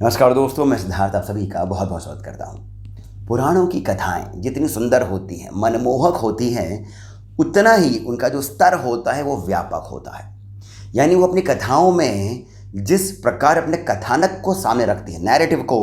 नमस्कार दोस्तों, मैं सिद्धार्थ आप सभी का बहुत बहुत स्वागत करता हूँ। पुराणों की कथाएं जितनी सुंदर होती हैं, मनमोहक होती हैं, उतना ही उनका जो स्तर होता है वो व्यापक होता है। यानी वो अपनी कथाओं में जिस प्रकार अपने कथानक को सामने रखती है, नैरेटिव को,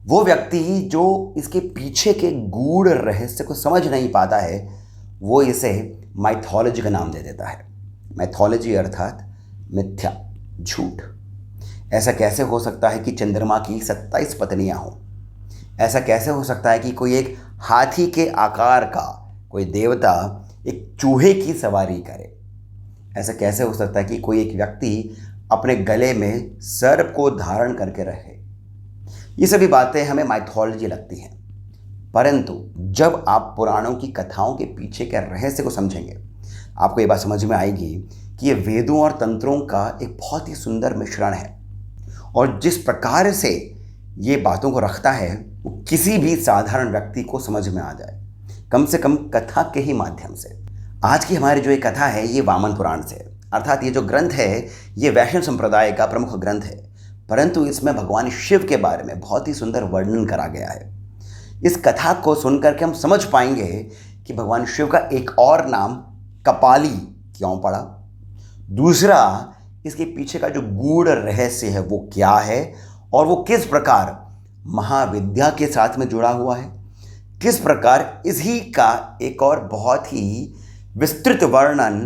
वो व्यक्ति जो इसके पीछे के गूढ़ रहस्य को समझ नहीं पाता है, वो इसे माइथोलॉजी का नाम दे देता है। माइथोलॉजी अर्थात मिथ्या, झूठ। ऐसा कैसे हो सकता है कि चंद्रमा की 27 पत्नियां हों? ऐसा कैसे हो सकता है कि कोई एक हाथी के आकार का कोई देवता एक चूहे की सवारी करे? ऐसा कैसे हो सकता है कि कोई एक व्यक्ति अपने गले में सर्प को धारण करके रहे? ये सभी बातें हमें माइथोलॉजी लगती हैं, परंतु जब आप पुराणों की कथाओं के पीछे के रहस्य को समझेंगे, आपको ये बात समझ में आएगी कि ये वेदों और तंत्रों का एक बहुत ही सुंदर मिश्रण है। और जिस प्रकार से ये बातों को रखता है, वो किसी भी साधारण व्यक्ति को समझ में आ जाए, कम से कम कथा के ही माध्यम से। आज की हमारी जो ये कथा है, ये वामन पुराण से, अर्थात ये जो ग्रंथ है, ये वैष्णव संप्रदाय का प्रमुख ग्रंथ है, परंतु इसमें भगवान शिव के बारे में बहुत ही सुंदर वर्णन करा गया है। इस कथा को सुनकर के हम समझ पाएंगे कि भगवान शिव का एक और नाम कपाली क्यों पड़ा, दूसरा इसके पीछे का जो गूढ़ रहस्य है वो क्या है, और वो किस प्रकार महाविद्या के साथ में जुड़ा हुआ है, किस प्रकार इसी का एक और बहुत ही विस्तृत वर्णन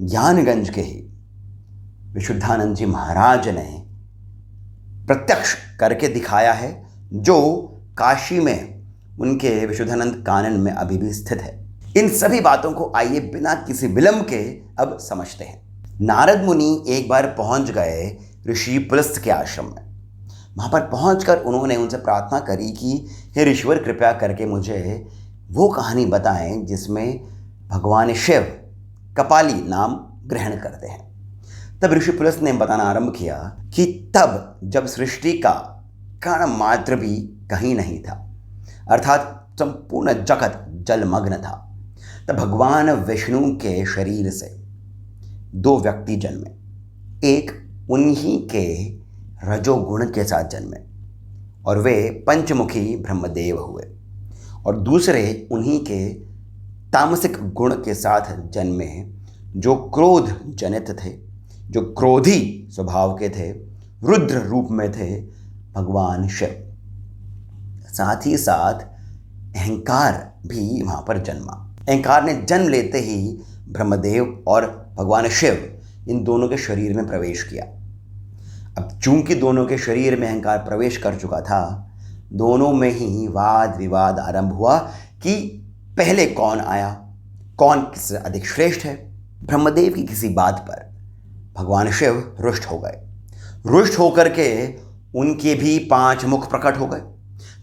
ज्ञानगंज के ही विशुद्धानंद जी महाराज ने प्रत्यक्ष करके दिखाया है, जो काशी में उनके विशुद्धानंद कानन में अभी भी स्थित है। इन सभी बातों को आइए बिना किसी विलंब के अब समझते हैं। नारद मुनि एक बार पहुंच गए ऋषि पुलस्त के आश्रम में। वहां पर पहुंचकर उन्होंने उनसे प्रार्थना करी कि हे ऋषिवर, कृपया करके मुझे वो कहानी बताएं जिसमें भगवान शिव कपाली नाम ग्रहण करते हैं। तब ऋषि पुलस्त ने बताना आरंभ किया कि तब जब सृष्टि का कण मात्र भी कहीं नहीं था, अर्थात संपूर्ण जगत जलमग्न था, तब भगवान विष्णु के शरीर से दो व्यक्ति जन्मे। एक उन्हीं के रजोगुण के साथ जन्मे और वे पंचमुखी ब्रह्मदेव हुए, और दूसरे उन्हीं के तामसिक गुण के साथ जन्मे जो क्रोध जनित थे, जो क्रोधी स्वभाव के थे, रुद्र रूप में थे, भगवान शिव। साथ ही साथ अहंकार भी वहाँ पर जन्मा। अहंकार ने जन्म लेते ही ब्रह्मदेव और भगवान शिव इन दोनों के शरीर में प्रवेश किया। अब चूंकि दोनों के शरीर में अहंकार प्रवेश कर चुका था, दोनों में ही वाद विवाद आरंभ हुआ कि पहले कौन आया, कौन किससे अधिक श्रेष्ठ है। ब्रह्मदेव की किसी बात पर भगवान शिव रुष्ट हो गए। रुष्ट होकर के उनके भी 5 मुख प्रकट हो गए,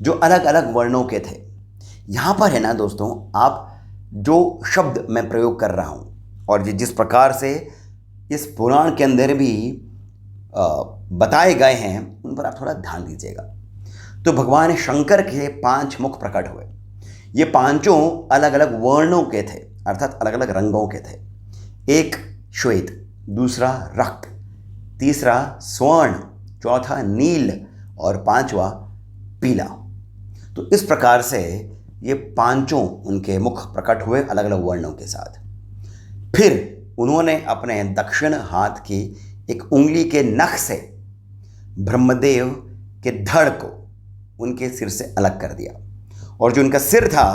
जो अलग अलग वर्णों के थे। यहाँ पर है ना दोस्तों, आप जो शब्द मैं प्रयोग कर रहा हूँ और जिस प्रकार से इस पुराण के अंदर भी बताए गए हैं, उन पर आप थोड़ा ध्यान दीजिएगा। तो भगवान शंकर के 5 मुख प्रकट हुए। ये पांचों अलग अलग वर्णों के थे, अर्थात अलग अलग रंगों के थे। एक श्वेत, दूसरा रक्त, तीसरा स्वर्ण, चौथा नील और 5वां पीला। तो इस प्रकार से ये पांचों उनके मुख प्रकट हुए अलग अलग वर्णों के साथ। फिर उन्होंने अपने दक्षिण हाथ की एक उंगली के नख से ब्रह्मदेव के धड़ को उनके सिर से अलग कर दिया, और जो उनका सिर था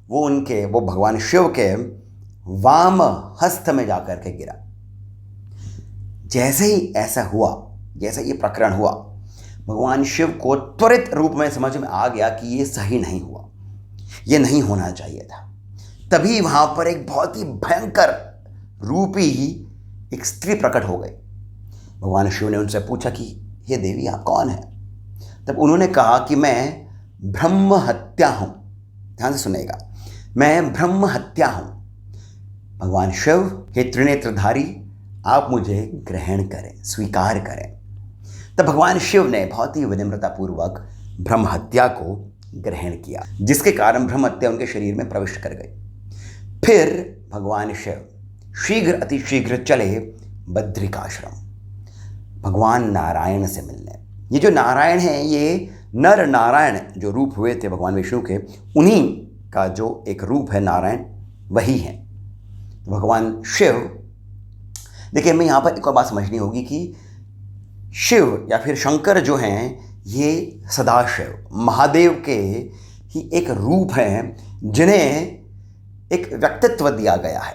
वो भगवान शिव के वाम हस्त में जाकर के गिरा। जैसे ही ऐसा हुआ, जैसे ये प्रकरण हुआ, भगवान शिव को त्वरित रूप में समझ में आ गया कि ये सही नहीं हुआ, ये नहीं होना चाहिए था। तभी वहां पर एक बहुत ही भयंकर रूपी ही एक स्त्री प्रकट हो गई। भगवान शिव ने उनसे पूछा कि हे देवी, आप कौन हैं? तब उन्होंने कहा कि मैं ब्रह्म हत्या हूं। ध्यान से सुनेगा, मैं ब्रह्म हत्या हूं। भगवान शिव, हे त्रिनेत्रधारी, आप मुझे ग्रहण करें, स्वीकार करें। तब भगवान शिव ने बहुत ही विनम्रतापूर्वक ब्रह्म हत्या को ग्रहण किया, जिसके कारण ब्रह्म हत्या उनके शरीर में प्रविष्ट कर गई। फिर भगवान शिव शीघ्र अतिशीघ्र चले बद्रिकाश्रम भगवान नारायण से मिलने। ये जो नारायण हैं ये नर नारायण जो रूप हुए थे भगवान विष्णु के, उन्हीं का जो एक रूप है नारायण वही है। भगवान शिव, देखिए हमें यहाँ पर एक और बात समझनी होगी कि शिव या फिर शंकर जो हैं ये सदाशिव महादेव के ही एक रूप हैं जिन्हें एक व्यक्तित्व दिया गया है,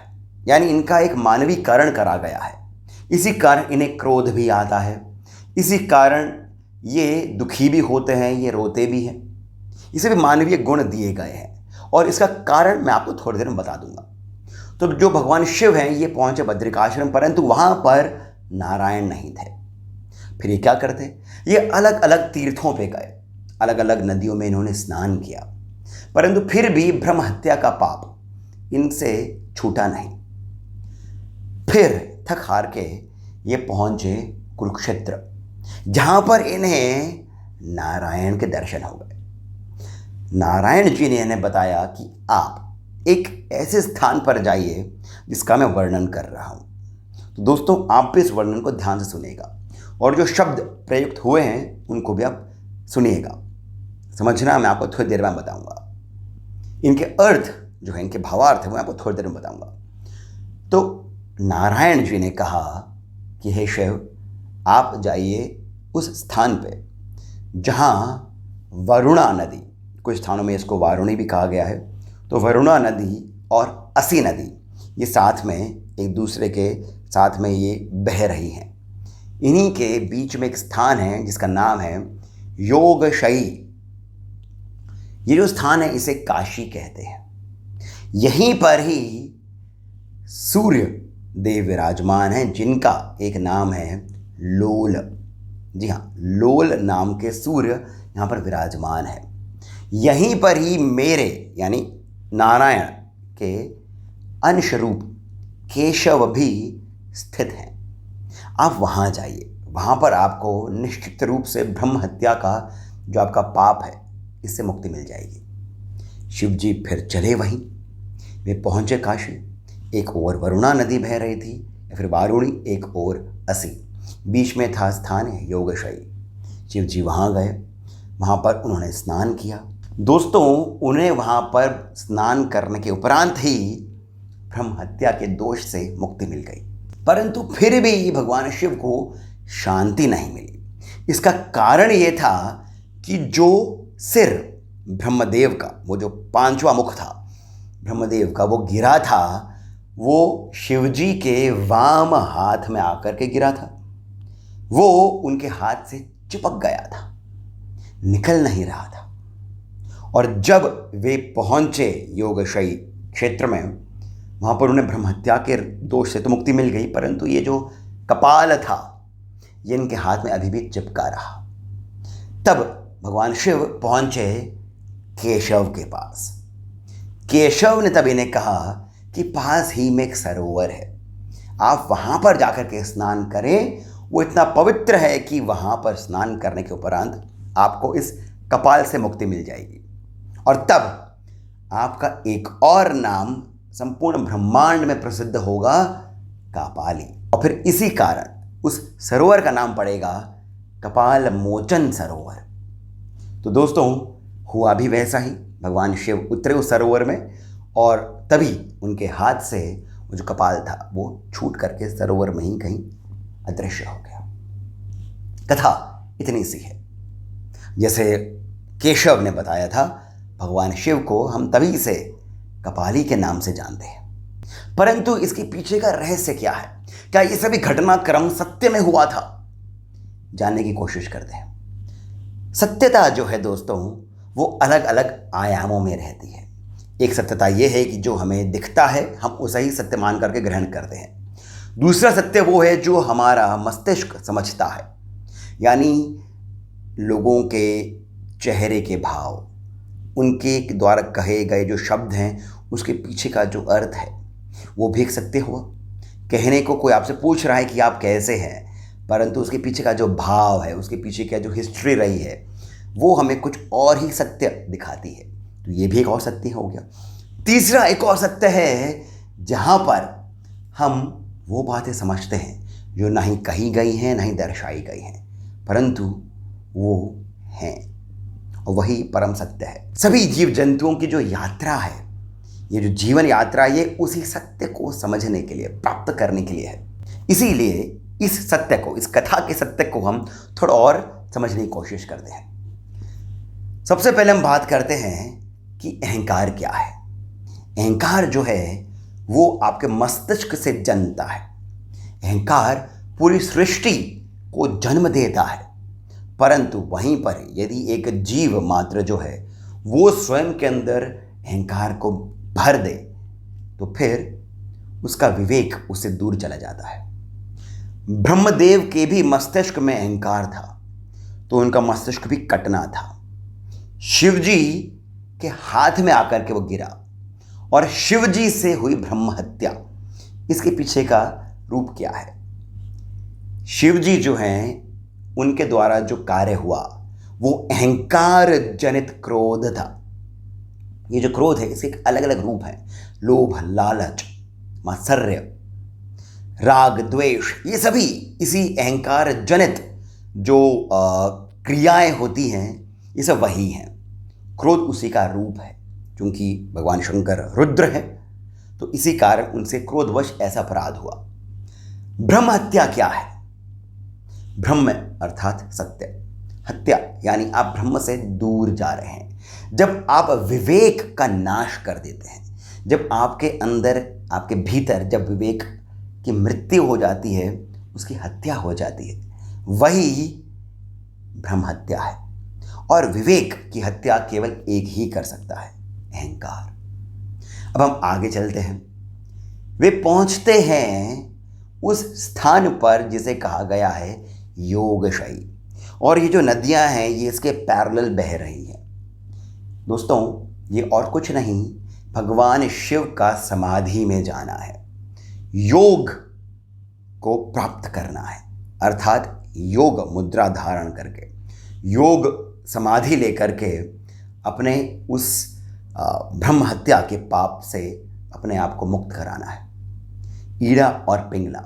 यानी इनका एक मानवीकरण करा गया है। इसी कारण इन्हें क्रोध भी आता है, इसी कारण ये दुखी भी होते हैं, ये रोते भी हैं। इसे भी मानवीय गुण दिए गए हैं और इसका कारण मैं आपको थोड़ी देर में बता दूंगा। तो जो भगवान शिव हैं ये पहुंचे बद्रिकाश्रम, परंतु वहां पर नारायण नहीं थे। फिर ये क्या करते, ये अलग अलग तीर्थों पे गए, अलग अलग नदियों में इन्होंने स्नान किया, परंतु फिर भी ब्रह्म हत्या का पाप इनसे छूटा नहीं। फिर थक हार के ये पहुंचे कुरुक्षेत्र, जहां पर इन्हें नारायण के दर्शन हो गए। नारायण जी ने इन्हें बताया कि आप एक ऐसे स्थान पर जाइए जिसका मैं वर्णन कर रहा हूं। तो दोस्तों आप भी इस वर्णन को ध्यान से सुनिएगा और जो शब्द प्रयुक्त हुए हैं उनको भी आप सुनिएगा। समझना मैं आपको थोड़ी देर में बताऊंगा। इनके अर्थ जो है, इनके भावार्थ है, वो आपको थोड़ी देर में बताऊंगा। तो नारायण जी ने कहा कि हे शिव, आप जाइए उस स्थान पे जहाँ वरुणा नदी, कुछ स्थानों में इसको वारुणी भी कहा गया है, तो वरुणा नदी और असी नदी ये साथ में एक दूसरे के साथ में ये बह रही हैं। इन्हीं के बीच में एक स्थान है जिसका नाम है योगशयी। ये जो स्थान है इसे काशी कहते हैं। यहीं पर ही सूर्य देव विराजमान हैं जिनका एक नाम है लोल। जी हाँ, लोल नाम के सूर्य यहाँ पर विराजमान है। यहीं पर ही मेरे यानी नारायण के अंश रूप केशव भी स्थित हैं। आप वहाँ जाइए, वहाँ पर आपको निश्चित रूप से ब्रह्म हत्या का जो आपका पाप है इससे मुक्ति मिल जाएगी। शिव जी फिर चले वहीं, वे पहुँचे काशी। एक ओर वरुणा नदी बह रही थी या फिर वारुणी, एक ओर असी, बीच में था स्थान है योगशयी। शिव जी वहाँ गए, वहाँ पर उन्होंने स्नान किया। दोस्तों उन्हें वहाँ पर स्नान करने के उपरांत ही ब्रह्म हत्या के दोष से मुक्ति मिल गई, परंतु फिर भी भगवान शिव को शांति नहीं मिली। इसका कारण ये था कि जो सिर ब्रह्मदेव का, वो जो पांचवा मुख था ब्रह्मदेव का, वो गिरा था, वो शिवजी के वाम हाथ में आकर के गिरा था। वो उनके हाथ से चिपक गया था, निकल नहीं रहा था। और जब वे पहुंचे योगशयी क्षेत्र में, वहाँ पर उन्हें ब्रह्म हत्या के दोष से तो मुक्ति मिल गई, परंतु ये जो कपाल था ये इनके हाथ में अभी भी चिपका रहा। तब भगवान शिव पहुंचे केशव के पास। केशव ने तब इन्हें कहा कि पास ही में एक सरोवर है, आप वहाँ पर जाकर के स्नान करें। वो इतना पवित्र है कि वहाँ पर स्नान करने के उपरांत आपको इस कपाल से मुक्ति मिल जाएगी और तब आपका एक और नाम संपूर्ण ब्रह्मांड में प्रसिद्ध होगा, कापाली। और फिर इसी कारण उस सरोवर का नाम पड़ेगा कपाल मोचन सरोवर। तो दोस्तों हुआ भी वैसा ही, भगवान शिव उतरे उस सरोवर में और तभी उनके हाथ से वो जो कपाल था वो छूट करके सरोवर में ही कहीं अदृश्य हो गया। कथा इतनी सी है। जैसे केशव ने बताया था, भगवान शिव को हम तभी से कपाली के नाम से जानते हैं, परंतु इसके पीछे का रहस्य क्या है? क्या ये सभी घटनाक्रम सत्य में हुआ था? जानने की कोशिश करते हैं। सत्यता जो है दोस्तों वो अलग अलग आयामों में रहती है। एक सत्यता ये है कि जो हमें दिखता है हम उसे ही सत्य मान करके ग्रहण करते हैं। दूसरा सत्य वो है जो हमारा मस्तिष्क समझता है, यानी लोगों के चेहरे के भाव, उनके द्वारा कहे गए जो शब्द हैं उसके पीछे का जो अर्थ है वो भी एक सत्य हुआ। कहने को कोई आपसे पूछ रहा है कि आप कैसे हैं, परंतु उसके पीछे का जो भाव है, उसके पीछे का जो हिस्ट्री रही है वो हमें कुछ और ही सत्य दिखाती है। तो ये भी एक और सत्य हो गया। तीसरा एक और सत्य है जहाँ पर हम वो बातें समझते हैं जो ना ही कही गई हैं ना ही दर्शाई गई हैं, परंतु वो हैं, और वही परम सत्य है। सभी जीव जंतुओं की जो यात्रा है, ये जो जीवन यात्रा, ये उसी सत्य को समझने के लिए, प्राप्त करने के लिए है। इसीलिए इस सत्य को, इस कथा के सत्य को हम थोड़ा और समझने की कोशिश करते हैं। सबसे पहले हम बात करते हैं कि अहंकार क्या है। अहंकार जो है वो आपके मस्तिष्क से जन्मता है। अहंकार पूरी सृष्टि को जन्म देता है, परंतु वहीं पर यदि एक जीव मात्र जो है वो स्वयं के अंदर अहंकार को भर दे, तो फिर उसका विवेक उससे दूर चला जाता है। ब्रह्मदेव के भी मस्तिष्क में अहंकार था, तो उनका मस्तिष्क भी कटना था। शिवजी के हाथ में आकर के वो गिरा, और शिवजी से हुई ब्रह्म हत्या। इसके पीछे का रूप क्या है? शिवजी जो हैं, उनके द्वारा जो कार्य हुआ वो अहंकार जनित क्रोध था। ये जो क्रोध है, इसके अलग अलग रूप हैं। लोभ, लालच, मात्सर्य, राग, द्वेष, ये सभी इसी अहंकार जनित जो क्रियाएं होती हैं, ये सब वही हैं। क्रोध उसी का रूप है। क्योंकि भगवान शंकर रुद्र है, तो इसी कारण उनसे क्रोधवश ऐसा अपराध हुआ। ब्रह्म हत्या क्या है? ब्रह्म अर्थात सत्य, हत्या यानी आप ब्रह्म से दूर जा रहे हैं। जब आप विवेक का नाश कर देते हैं, जब आपके अंदर, आपके भीतर जब विवेक की मृत्यु हो जाती है, उसकी हत्या हो जाती है, वही ब्रह्म हत्या है। और विवेक की हत्या केवल एक ही कर सकता है, अहंकार। अब हम आगे चलते हैं। वे पहुंचते हैं उस स्थान पर जिसे कहा गया है योगशयी, और ये जो नदियां हैं ये इसके पैरेलल बह रही हैं। दोस्तों, ये और कुछ नहीं, भगवान शिव का समाधि में जाना है, योग को प्राप्त करना है, अर्थात योग मुद्रा धारण करके, योग समाधि लेकर के अपने उस ब्रह्म हत्या के पाप से अपने आप को मुक्त कराना है। ईड़ा और पिंगला,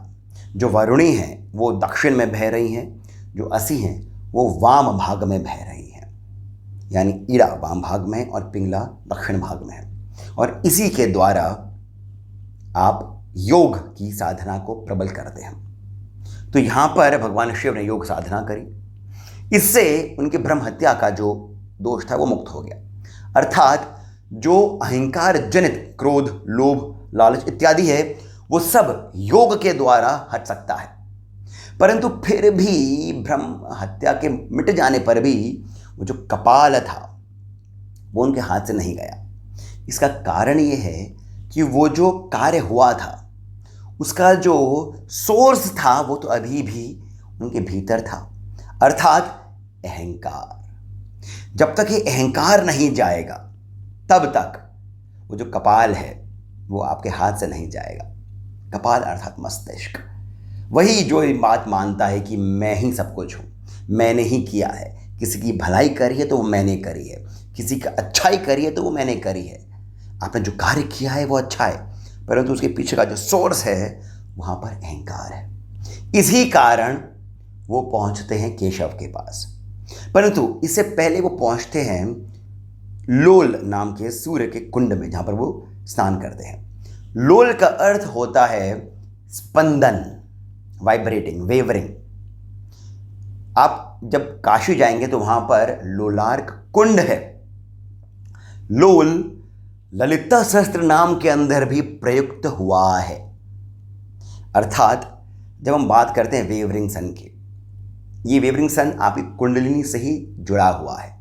जो वरुणी हैं वो दक्षिण में बह रही हैं, जो असी हैं वो वाम भाग में बह रही हैं। यानी ईड़ा वाम भाग में और पिंगला दक्षिण भाग में है, और इसी के द्वारा आप योग की साधना को प्रबल करते हैं। तो यहाँ पर भगवान शिव ने योग साधना करी, इससे उनके ब्रह्म हत्या का जो दोष था वो मुक्त हो गया। अर्थात जो अहंकार जनित क्रोध, लोभ, लालच इत्यादि है, वो सब योग के द्वारा हट सकता है। परंतु फिर भी ब्रह्म हत्या के मिट जाने पर भी वो जो कपाल था वो उनके हाथ से नहीं गया। इसका कारण ये है कि वो जो कार्य हुआ था उसका जो सोर्स था वो तो अभी भी उनके भीतर था, अर्थात अहंकार। जब तक ये अहंकार नहीं जाएगा तब तक वो जो कपाल है वो आपके हाथ से नहीं जाएगा। कपाल अर्थात मस्तिष्क, वही जो बात मानता है कि मैं ही सब कुछ हूँ, मैंने ही किया है, किसी की भलाई करी है तो वो मैंने करी है, किसी का अच्छाई करी है तो वो मैंने करी है। आपने जो कार्य किया है वो अच्छा है, परंतु उसके पीछे का जो सोर्स है वहाँ पर अहंकार है। इसी कारण वो पहुँचते हैं केशव के पास, परंतु इससे पहले वो पहुँचते हैं लोल नाम के सूर्य के कुंड में, जहाँ पर वो स्नान करते हैं। लोल का अर्थ होता है स्पंदन, वाइब्रेटिंग, वेवरिंग। आप जब काशी जाएंगे तो वहां पर लोलार्क कुंड है। लोल ललिता सहस्त्र नाम के अंदर भी प्रयुक्त हुआ है। अर्थात जब हम बात करते हैं वेवरिंग सन की, ये वेवरिंग सन आपकी कुंडलिनी से ही जुड़ा हुआ है,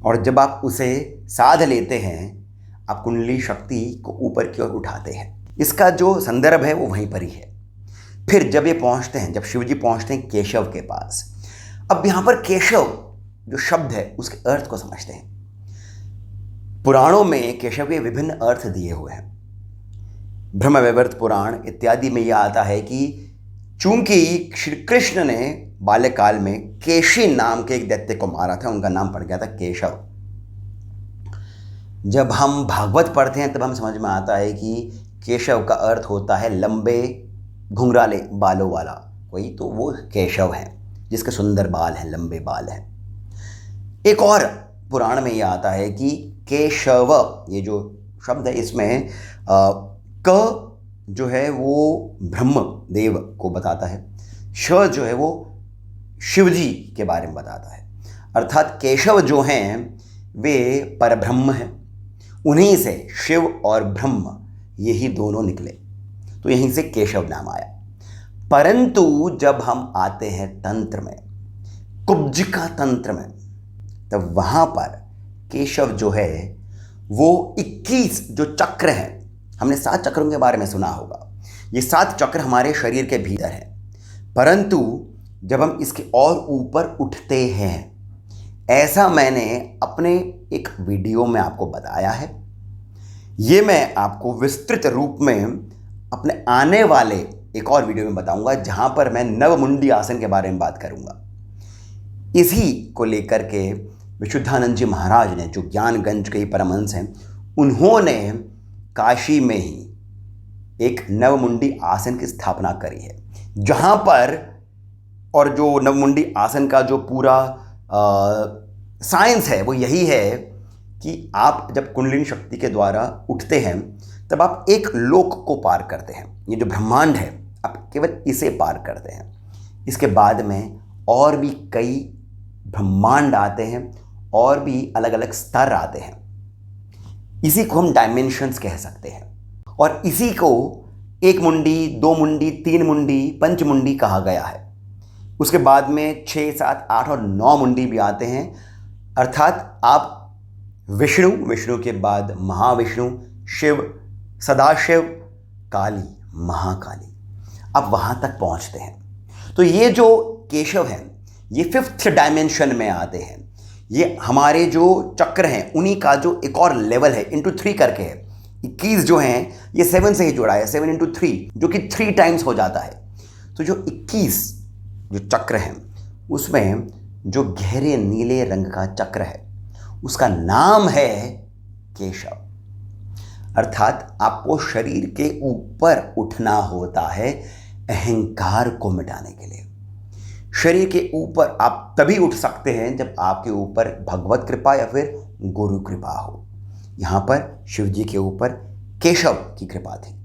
और जब आप उसे साध लेते हैं आप कुंडली शक्ति को ऊपर की ओर उठाते हैं। इसका जो संदर्भ है वो वहीं पर ही है। फिर जब ये पहुंचते हैं, जब शिवजी पहुंचते हैं केशव के पास, अब यहाँ पर केशव जो शब्द है उसके अर्थ को समझते हैं। पुराणों में केशव के विभिन्न अर्थ दिए हुए हैं। ब्रह्मवैवर्त पुराण इत्यादि में यह आता है कि चूंकि श्री कृष्ण ने बाल्यकाल में केशी नाम के एक दैत्य को मारा था, उनका नाम पड़ गया था केशव। जब हम भागवत पढ़ते हैं तब हम समझ में आता है कि केशव का अर्थ होता है लंबे घुंघराले बालों वाला कोई, तो वो केशव है। जिसके सुंदर बाल हैं, लंबे बाल हैं। एक और पुराण में यह आता है कि केशव, ये जो शब्द है इसमें क जो है वो ब्रह्म देव को बताता है, श जो है वो शिवजी के बारे में बताता है। अर्थात केशव जो हैं वे परब्रह्म हैं, उन्हीं से शिव और ब्रह्म यही दोनों निकले, तो यहीं से केशव नाम आया। परंतु जब हम आते हैं तंत्र में, कुब्जिका तंत्र में, तब वहाँ पर केशव जो है वो 21 जो चक्र हैं, हमने 7 चक्रों के बारे में सुना होगा, ये 7 चक्र हमारे शरीर के भीतर हैं। परंतु जब हम इसके और ऊपर उठते हैं, ऐसा मैंने अपने एक वीडियो में आपको बताया है। ये मैं आपको विस्तृत रूप में अपने आने वाले एक और वीडियो में बताऊंगा, जहां पर मैं नवमुंडी आसन के बारे में बात करूंगा। इसी को लेकर के विशुद्धानंद जी महाराज ने, जो ज्ञानगंज के परमहंस हैं, उन्होंने काशी में ही एक नवमुंडी आसन की स्थापना करी है, जहां पर, और जो नवमुंडी आसन का जो पूरा साइंस है वो यही है कि आप जब कुंडलिनी शक्ति के द्वारा उठते हैं तब आप एक लोक को पार करते हैं। ये जो ब्रह्मांड है आप केवल इसे पार करते हैं, इसके बाद में और भी कई ब्रह्मांड आते हैं और भी अलग अलग स्तर आते हैं। इसी को हम डायमेंशंस कह सकते हैं, और इसी को 1 मुंडी, 2 मुंडी, 3 मुंडी, पंचमुंडी कहा गया है। उसके बाद में 6, 7, 8 और 9 मुंडी भी आते हैं। अर्थात आप विष्णु के बाद महाविष्णु, शिव, सदाशिव, काली, महाकाली, आप वहाँ तक पहुँचते हैं। तो ये जो केशव हैं ये 5th डायमेंशन में आते हैं। ये हमारे जो चक्र हैं उन्हीं का जो एक और लेवल है, इंटू 3 करके है। 21 जो हैं ये 7 से ही जुड़ा है, 7 × 3 जो कि 3 टाइम्स हो जाता है। तो जो 21 जो चक्र हैं उसमें जो गहरे नीले रंग का चक्र है उसका नाम है केशव। अर्थात आपको शरीर के ऊपर उठना होता है अहंकार को मिटाने के लिए। शरीर के ऊपर आप तभी उठ सकते हैं जब आपके ऊपर भगवत कृपा या फिर गुरु कृपा हो। यहाँ पर शिव जी के ऊपर केशव की कृपा थी।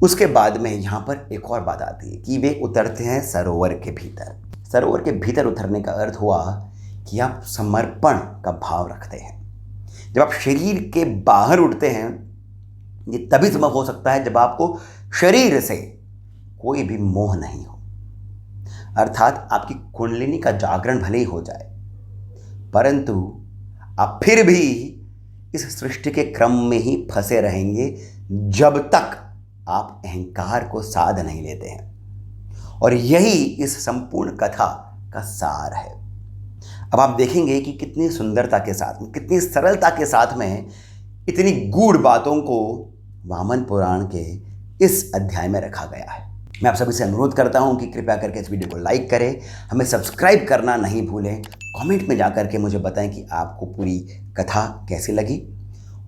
उसके बाद में यहाँ पर एक और बात आती है कि वे उतरते हैं सरोवर के भीतर। सरोवर के भीतर उतरने का अर्थ हुआ कि आप समर्पण का भाव रखते हैं। जब आप शरीर के बाहर उठते हैं ये तभी संभव हो सकता है जब आपको शरीर से कोई भी मोह नहीं हो। अर्थात आपकी कुंडलिनी का जागरण भले ही हो जाए, परंतु आप फिर भी इस सृष्टि के क्रम में ही फंसे रहेंगे जब तक आप अहंकार को साध नहीं लेते हैं। और यही इस संपूर्ण कथा का सार है। अब आप देखेंगे कि कितनी सुंदरता के साथ में, कितनी सरलता के साथ में इतनी गूढ़ बातों को वामन पुराण के इस अध्याय में रखा गया है। मैं आप सभी से अनुरोध करता हूं कि कृपया करके इस वीडियो को लाइक करें, हमें सब्सक्राइब करना नहीं भूलें, कमेंट में जाकर के मुझे बताएं कि आपको पूरी कथा कैसी लगी।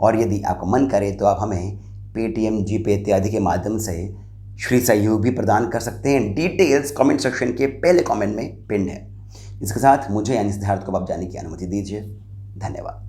और यदि आपको मन करे तो आप हमें पेटीएम, जीपे इत्यादि के माध्यम से श्री सहयोग भी प्रदान कर सकते हैं। डिटेल्स कमेंट सेक्शन के पहले कमेंट में पिन है। इसके साथ मुझे यानी सिद्धार्थ को अब जाने की अनुमति दीजिए। धन्यवाद।